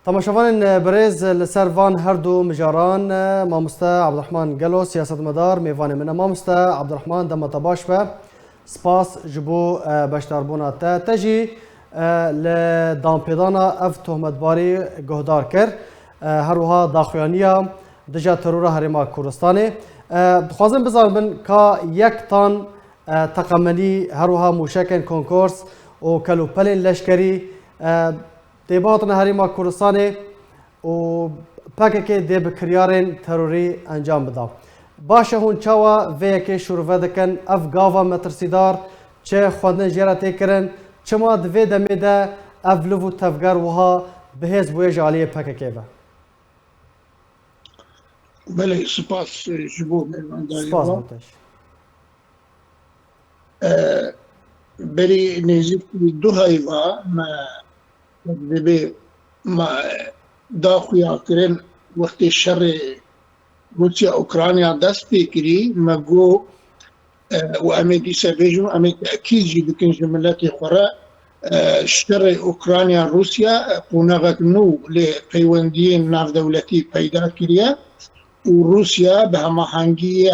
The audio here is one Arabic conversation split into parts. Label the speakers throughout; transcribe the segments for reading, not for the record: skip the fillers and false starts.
Speaker 1: تماشاوان برز لسروان هردو مجاران مامستا عبدالرحمن گلو سیاست مدار میوان من مامستا عبدالرحمن دم تباش و سپاس جبو بشتربونا تجی لدانپیدانا اف تهمت باری گهدار کر هروها داخویانیا دجا ترور هرما کوردستانی خوازم بزن من که یک تان تقمنی هروها موشکن کنکورس و کلوپلین لشکری دیباتنا هریما کوردستانی و پاکه دی بکریارن تروری انجام بده. باشه هون چاوا ویکی شروع دکن اف گاوا مترسیدار چه خواندن جیرا تکرن چه ما دوی دمیده اف لوو تفگر وها بهز بوی جالیه پاکه با.
Speaker 2: بله سپاس جبو میرمنداری
Speaker 1: سپاس بودش.
Speaker 2: بری نزدیک دو هایوا دبی ما داخویا کرن وقتی شر روسیا اوکراینیا دست بکری مگو و امریکا سبیجون امریکا اکید جی بکن جملتی خورا شر اوکراینیا روسیا قونغت نو لپیوندی ناف دولتی پیدا کریه و روسیا به هماهنگی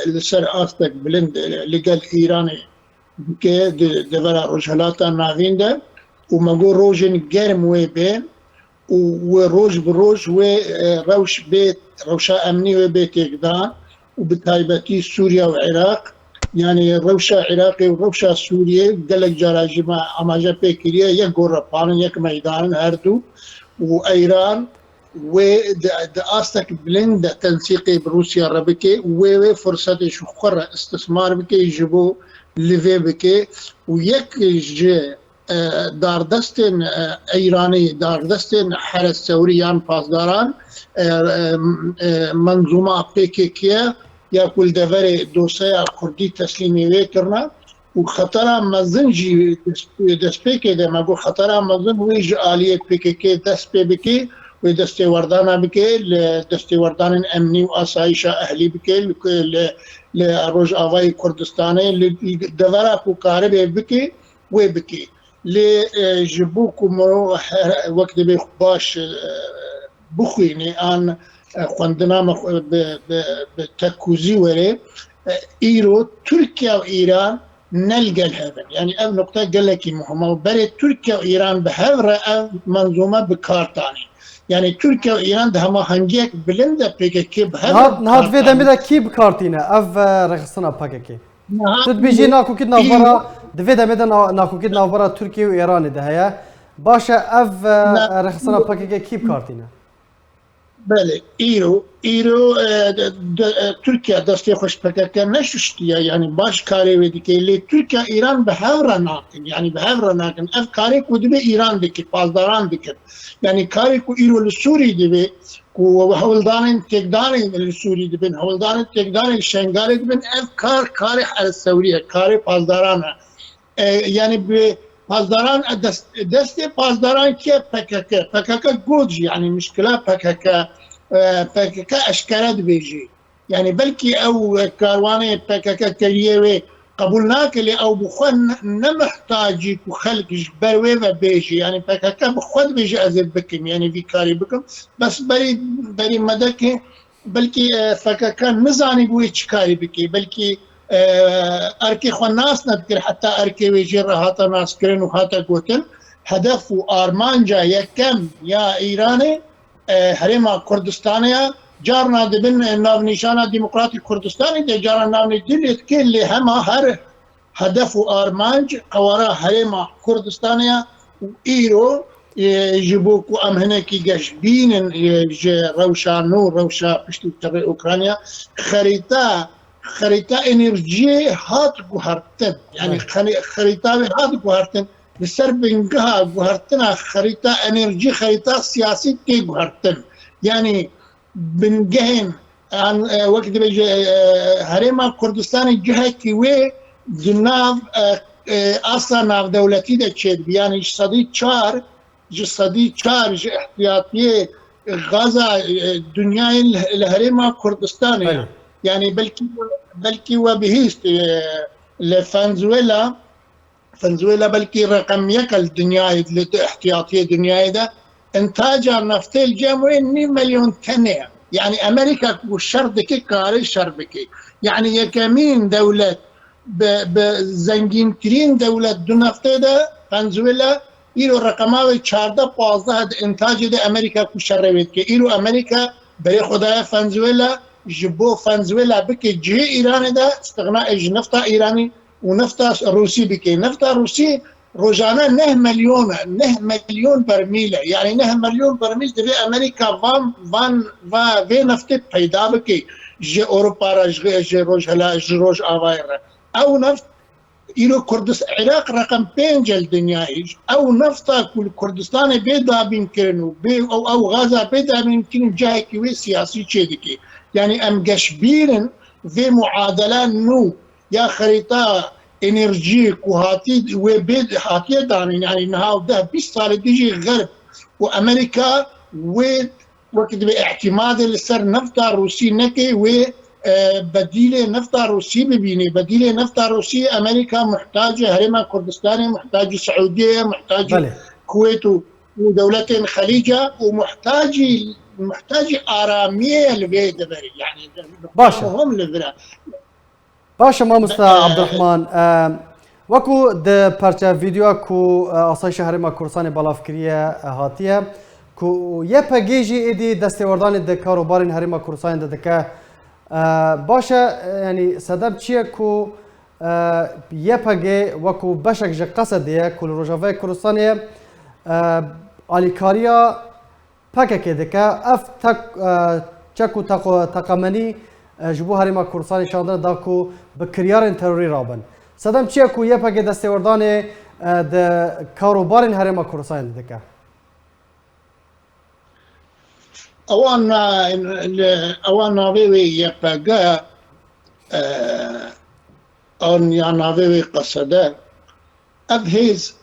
Speaker 2: لسر آستک بلند لگل ایرانی که دورا رجحلاتا ناوینده و مگو روژن گرم وی بین و روژ بروژ وی روش بیت روشا امنی وی بیت اقدان و بتایبتی سوریا و عراق يعني روشا عراقي وروشا سوريا قال لك جراجي ما اماجا بيكريا يا غوربان يا ميدان هردو وايران و استك بلند تنسيقي بروسيا ربكي و فرصه شخره استثمار بكي يجيبوا ليفي بكي ويك جي داردستن ایرانی داردستن حرس سوریان پاسداران منظومه پیکیکیه یا کل دوره دوسیا کردی تسلیمی وکرنا و خطر مزن جی دست پیکی ده مگو خطر مزن ویج آلیه پیکیکی دست پی بکی و دستی وردان بکی دستی وردان امنی و آسایش اهلی بکی لروج آوای کردستانی دوره پوکاره بکی و بکی لجبوكو مرو وقت باش بخويني ان خندنا بتكوزي وري ايرو تركيا وايران نلقى الهبل يعني اول نقطه قال لك مهمه بري تركيا وايران بهذا منظومه بكارتاني يعني تركيا وايران ده ما هنجيك بلندا بيكي بهذا
Speaker 1: نهاد في دمدا كي بكارتينا اف رخصنا باكي تدبيجي ناكو كدنا برا دفيدا مدن ناكو كدنا برا تركيا وايران ده هيا باشا اف رخصنا باكي كيب كارتينا
Speaker 2: بله ايرو تركيا دستي خوش باكي نششتيا يعني باش كاري وديكي اللي تركيا ايران بهاورا ناكن يعني بهاورا ناكن اف كاري كودبي ايران ديكي بازداران ديكي يعني كاري كو ايرو السوري ديبي وهولدان تقداري السوري دبن هولدان تقداري الشنغالي دبن افكار كاري على السوريه كاري بازدارانا يعني بازداران دست بازداران كي بكك جوج يعني مشكله بكك اشكالات بيجي يعني بلكي او كارواني بكك كليوي قبولناك اللي او بخون نمحتاجي وخلق بروي بيجي يعني بكك بخون بيجي ازل بكم يعني في كاري بكم بس بري مدك بلكي فكك مزاني بوي كاري بكي بلكي اركي خو الناس نذكر حتى اركي ويجي هاتا ناس كرين وهاتا قوتن هدف ارمانجا يا كم يا ايراني هريما كردستانيا جارنا دبن ناف نشانه ديمقراطي كردستاني دي جارنا ناف ندير اللي هما هر هدف ارمانج قوارا هريما كردستانيا وايرو يجيبوكو ام هناك جاشبين روشا نور روشا بشتي تبع اوكرانيا خريطة انرجي هات قهرتن يعني خريطة هات قهرتن بسربنجها قهرتنا خريطة انرجي خريطة سياسي كي قهرتن يعني بنجهن عن وقت بيجي هريما كردستان جهة كيوي جناف اصلا ناف دولتي ده تشد يعني جسدي تشار احتياطي غزة دنيا الهريما كردستان يعني بلكي وبهيست فنزويلا بلكي رقم يكل دنيا احتياطية دنيا ده انتاج النفط الجمعي 2 مليون تنه يعني امريكا والشرطكي كاري شربكي يعني يكمين دولة بزنجين ترين دولة دو نفطه ده فنزويلا ایرو رقماوی 14-15 انتاج ده امریکا کشروید که ایرو امریکا برای خدای فنزویلا جبو فنزویلا بکی جه ایران ده استغناء اج نفتا ایرانی و نفتا روسی بکی نفتا روسی روزانه 9 مليون برميل يعني 9 مليون برميل دبي امريكا وان و نفط پیدا بکی جه اوروبا را جه روز هلا جه روز آوایر او نفط ایرو کردستان عراق رقم 5 الدنيا او نفطا كل كردستان بيدا بيمكنوا او غزه بيدا بيمكن جاي كوي سياسي تشيدكي يعني ام قشبيرن في معادله نو يا خريطه انرجيك وهاتي وبيد هاتي داني يعني نهاو ده 20 سال تجي غرب وامريكا وقت باعتماد السر نفطا روسي نكي و بديل نفط روسي ببيني بديل نفط روسي امريكا محتاجه هرما كردستان محتاجه السعوديه محتاجه الكويت ودولتين خليجه محتاج اراميه لبيدبري يعني
Speaker 1: باشا باشا ما مست عبد الرحمن وكو د پرچه ویدیو کو آسایش هرما کردستان بالافکریه هاتیه کو یه پگیجی ایدی دستوردان د کاروبارین هرما کردستان دکه باشه یعنی سبب چیه کو یه پگه وکو بشک جه قصدیه کل روژاوه کردستانیه آلیکاریا پکه که دکه اف چکو تقامنی جبو هریما کردستانی شاندن دا کو بکریارن تروری رابن سدم چیه کو یه پگه دستوردان د کاروبارین هریما کردستانی دکه
Speaker 2: اوان ناوی یپگا آن یا ناوی قصده اب هیز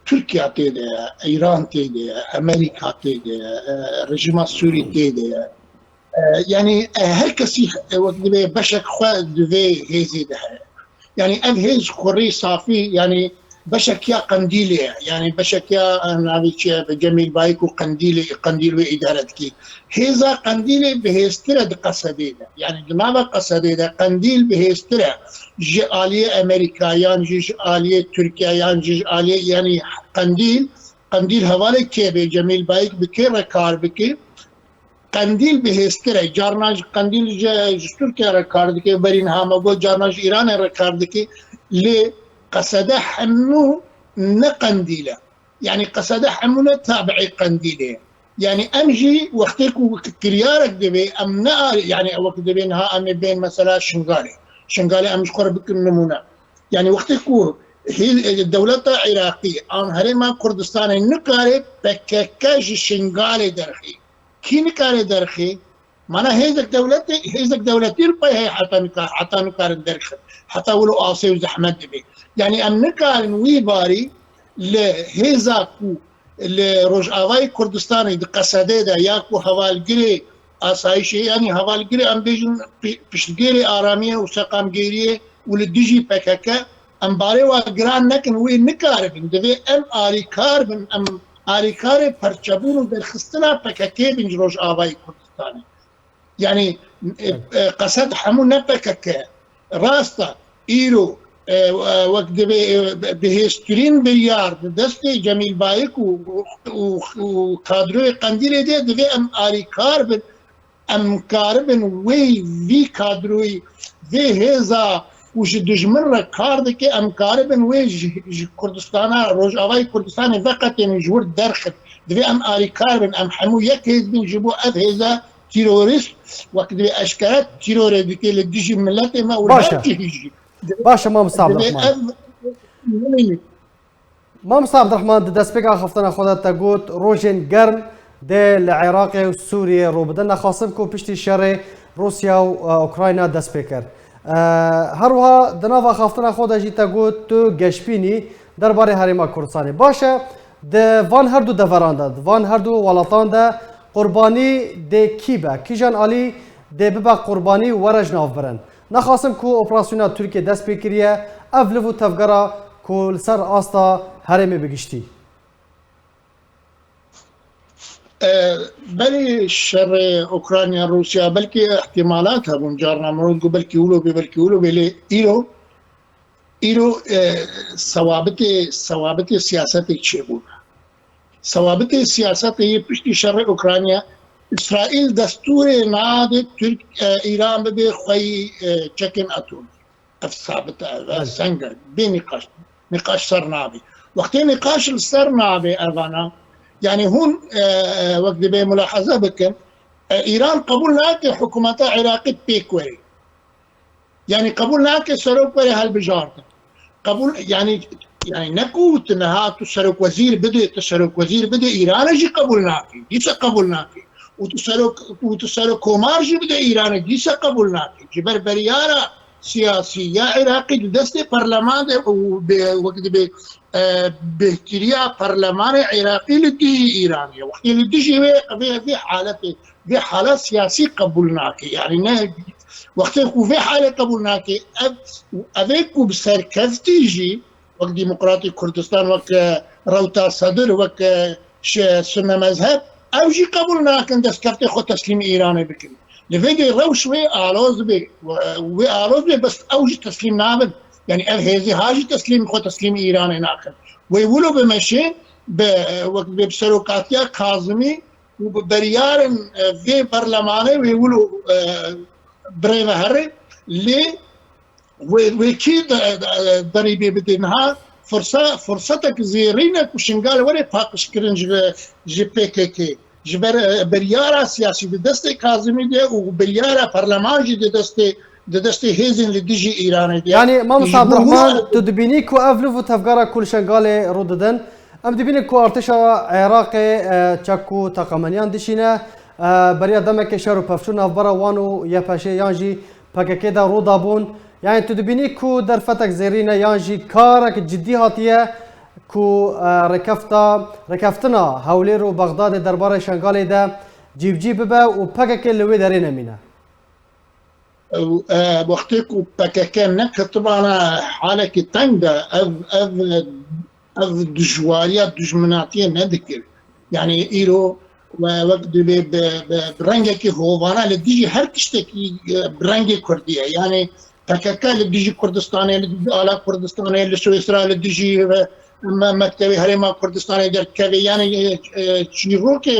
Speaker 2: ترکیه تیده ایران تیده امریکا تیده رژیم سوری تیده يعني هر کسی وقت بشك خود دوی هیزی ده يعني اب هیز خوری صافی يعني بشك يا قنديلي يعني بشك يا نابيتشي بجميل بايكو قنديل وإدارتكي هيزا قنديلي بهسترة قصديدة يعني جماعة قصديدة قنديل بهسترة جي آلية أمريكايان جي آلية تركيايان جي آلية يعني قنديل هوالي كي بجميل بايك بكي ركار بكي قنديل بهسترة جارناج قنديل جي تركيا ركار دكي برين هامبو جارناج إيران ركار دكي ليه قصده حمو نقنديله يعني قصده حمو تابعي قنديله يعني امجي وقتك كريارك دبي ام نار يعني وقت دبي نها ام بين مثلا شنغالي امش قرب النمونه يعني وقتك هي الدوله العراقيه ام هرما كردستان نقارب بككاج شنغالي درخي كي نقارب درخي معناها هيزك دولتين هي حتى نقارب درخي حتى ولو آسي وزحمت دبي يعني ام نكارن ويباري لهيزاكو لروجاواي كردستاني قصده دا ياكو هوالجري اسايشي يعني هوالجري ام بيجن بشتجري اراميه وسقام جيريه ولديجي بكاكا ام باري واجران نكن وي نكاربن دبي ام اري كاربن ام اري كاري برچبون بالخستنا بكاكي بن روجاواي كردستاني يعني قصد حمو نبكاكا راستا ايرو وقت بهسترين بليار دستي جميل بايك وكادروي قنديل دي ام اري كاربن ام كاربن وي في كادروي في هذا وش دجمن كاردك ام كاربن وي كردستان روجاواي كردستان فقط يعني جور درخت دي ام اري كاربن ام حمو يكيد بنجيبو هذا تيروريست وقت اشكالات تيروري ديكي لديجي ملاتي ما ولا يجي
Speaker 1: باشا ما مصعب الرحمن ما مصعب الرحمن دست بقى خفتنا خودت تقول روجين قرن ده العراق وسوريا رو بدنا خاصمكم بشتي شر روسيا واوكرانيا دست بكر هروها دناوا خفتنا خودت جي تقول تو گشبيني درباره هرما كردستاني باشا ده وان هردو دفرانده وان هردو ولاتان ده قرباني ده كيبا كيجان علي ده ببا قرباني ورج ناف برن نخواستم کو اپراسیونال ترکیه دست بکریه افلو تفگرا کل سر آستا هرمی بگشتی
Speaker 2: بلي شر اوكرانيا روسيا بلكي احتمالاتها بنجارنا مرود بلكي ولو بلي ایرو ثوابت سیاست چه بود؟ ثوابت سیاست پشتی شر اوکراینیا اسرائیل دستور ناد ترک ایران به خوی چکن اتم ثابت سنگ بی نقاش سر نابی وقتی نقاش سر نابی اوانا يعني هون وقت به ملاحظه بكن ايران قبول ناكي حكومتها عراقي بيكوري يعني قبول ناكي سروك بري هالبجارة قبول يعني نكوت انها تسرك وزير بده ايران جي قبول ناكي جيسا قبول ناكي وتسرك كومار جي بده ايران جيسا قبول ناكي جبر بريارة سياسي يا عراقي دستي برلمان وقت به بكتيريا برلمان عراقي لدي ايرانيه وقت لدي في حاله سياسي قبولناك يعني وقت في حاله قبولناك افيكو بسركزتي جي وقت ديمقراطي كردستان وقت روتا صدر وقت سنه مذهب او جي قبولناك دستكرتي خو تسليم ايراني بكل لفيدي روش وي آلوز بي بس اوجي تسليم نابد يعني هذه هاجي تسليم ايران ناخذ ويقولوا بمشي وقت بسلوكاتيا كاظمي وبريار في برلماني ويقولوا بريفا هري لي وكيد ضريبه بدينها فرصتك زيرينك وشنقال وري باقش كرنج جي بي كي جبر بريارا سياسي بدستي كاظمي دي وبريارا برلمان جي دستي هيزن لديجي ايراني دي
Speaker 1: يعني مام عبد الرحمن تدبينيك وافلف وتفقرا كل شنقالي رددن ام دبينيك ارتشا عراقي تشاكو تقمنيان دشينا بريا دمك شارو بافشون افبرا وانو يا باشي يانجي باكاكيدا رودابون يعني تدبينيك درفتك زيرينا يانجي كارك جدي هاتيه كو ركفتنا هوليرو بغداد دربار شنغالي دا جيب با وباكاك اللي دارينا مينا
Speaker 2: وقتكو باكاكان نك طبعا حالك تندا اف دجواريات دجمناتيه نذكر يعني ايرو وقت برنجك هوفانا لديجي هر تشتكي برنجي كرديه يعني باكاكا لديجي كردستاني لديجي كردستاني لسويسرا لديجي مكتبي هرما كردستان دركبي يعني تشيروكي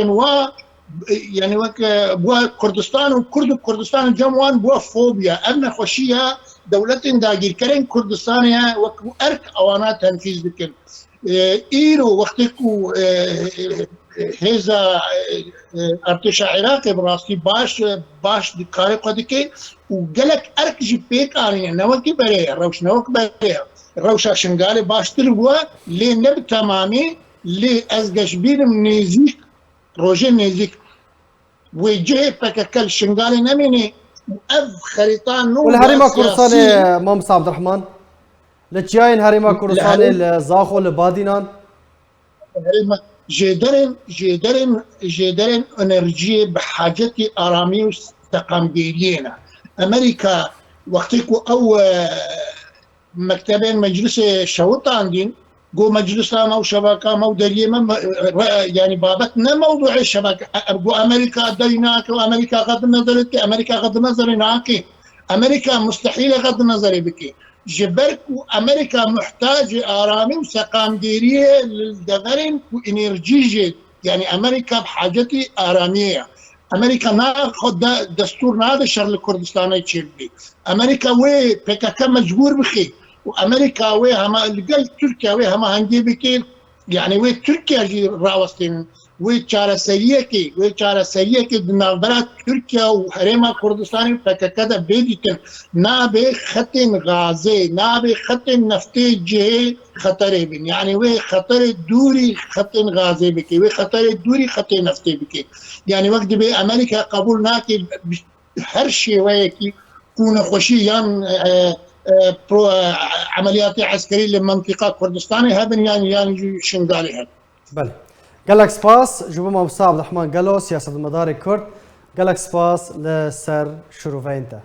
Speaker 2: يعني وك بوا كردستان وكرد كردستان جموان بوا فوبيا ابن خوشيه دولة داغير كرين كردستانيا وك ارك اوانات تنفيذ بكن ايرو وقتكو هذا ارتشا عراقي براسي باش دكاري قدكي وقالك ارك جي بيك اني نوكي بري روش نوك بري روشا شنغالي باشتر بوا لي نب تمامي لي ازغش بيرم نيزيك روجي نيزيك ويجي باكاكل شنغالي نميني اف خريطان نو
Speaker 1: والهريمه كورساني مام عبد الرحمن لتجاين هريمه كورساني الزاخو لبادينان جدرن انرجي بحاجتي ارامي وتقامبيرينا امريكا وقتكو او مكتبين مجلس شوطة عندين جو مجلسها مو شبكة مو دليل يعني بابتنا موضوع الشبكة أبو أمريكا ديناك وأمريكا غض نظرك أمريكا غض نظرناك أمريكا مستحيل غض نظري بك جبرك أمريكا محتاجة آرامي وسقام ديرية للدغرين وإنرجيجي يعني أمريكا بحاجتي آرامية امريكا ناخذ دستور نادي شر الكردستان يتشبي امريكا وي بكا مجبور بخي وامريكا وي هما قال تركيا وي هما هنجي بكي يعني وي تركيا جي راوستين وي چاره سريكي دنابرات تركيا وحريما كردستان بكا كذا بيديتن نابي خطين غازي نابي خطين نفتي جي خطر بين يعني وي خطر دوري خطين غازي بكي وي خطر دوري خطين نفتي بكي يعني وقت بي امريكا قبول ناكي هر شيء ويكي كون خوشي يان عمليات عسكريه لمنطقه كردستان هذا يعني شنغالي هذا بله قالك سباس جوبا مام عبد الرحمن قالو سياسه المدار كرد قالك سباس لسر شروفينتا